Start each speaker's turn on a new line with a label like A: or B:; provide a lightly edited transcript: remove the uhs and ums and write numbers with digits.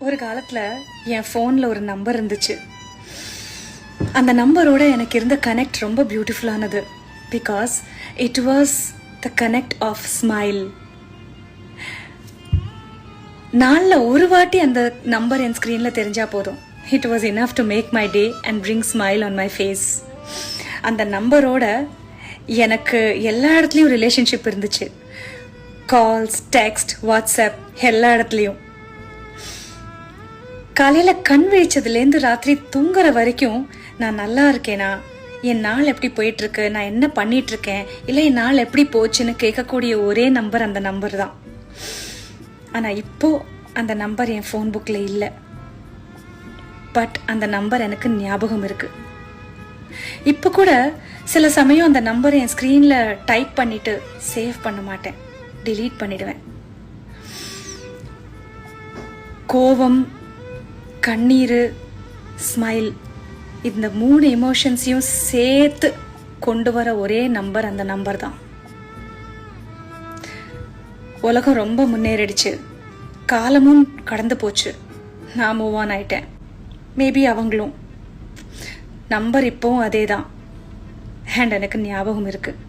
A: ஒரு காலத்தில் என் ஃபோனில் ஒரு நம்பர் இருந்துச்சு. அந்த நம்பரோட எனக்கு இருந்த கனெக்ட் ரொம்ப பியூட்டிஃபுல்லானது. Because it was the connect of smile. நாளில் ஒரு வாட்டி அந்த நம்பர் என் ஸ்க்ரீனில் தெரிஞ்சால் போதும். It was enough to make my day and bring smile on my face. அந்த நம்பரோட எனக்கு எல்லா இடத்துலையும் ரிலேஷன்ஷிப் இருந்துச்சு. கால்ஸ், டெக்ஸ்ட், வாட்ஸ்அப் எல்லா இடத்துலையும். காலையில் கண் விழிச்சதுலேருந்து ராத்திரி தூங்குற வரைக்கும் நான் நல்லா இருக்கேனா, என் நாள் எப்படி போயிட்டுருக்கு, நான் என்ன பண்ணிகிட்ருக்கேன், இல்லை என் நாள் எப்படி போச்சுன்னு கேட்கக்கூடிய ஒரே நம்பர் அந்த நம்பர் தான். ஆனால் இப்போது அந்த நம்பர் என் ஃபோன் புக்கில் இல்லை. பட் அந்த நம்பர் எனக்கு ஞாபகம் இருக்குது. இப்போ கூட சில சமயம் அந்த நம்பரை என் ஸ்க்ரீனில் டைப் பண்ணிவிட்டு சேவ் பண்ண மாட்டேன், டிலீட் பண்ணிடுவேன். கோவம், கண்ணீர், ஸ்மைல், இந்த 3 எமோஷன்ஸையும் சேர்த்து கொண்டு வர ஒரே நம்பர் அந்த நம்பர் தான். உலகம் ரொம்ப முன்னேறிடுச்சு, காலமும் கடந்து போச்சு, நான் மூவ் ஆன் ஆயிட்டேன். மேபி அவங்களும். நம்பர் இப்போவும் அதே தான். அண்ட் எனக்கு ஞாபகம் இருக்குது.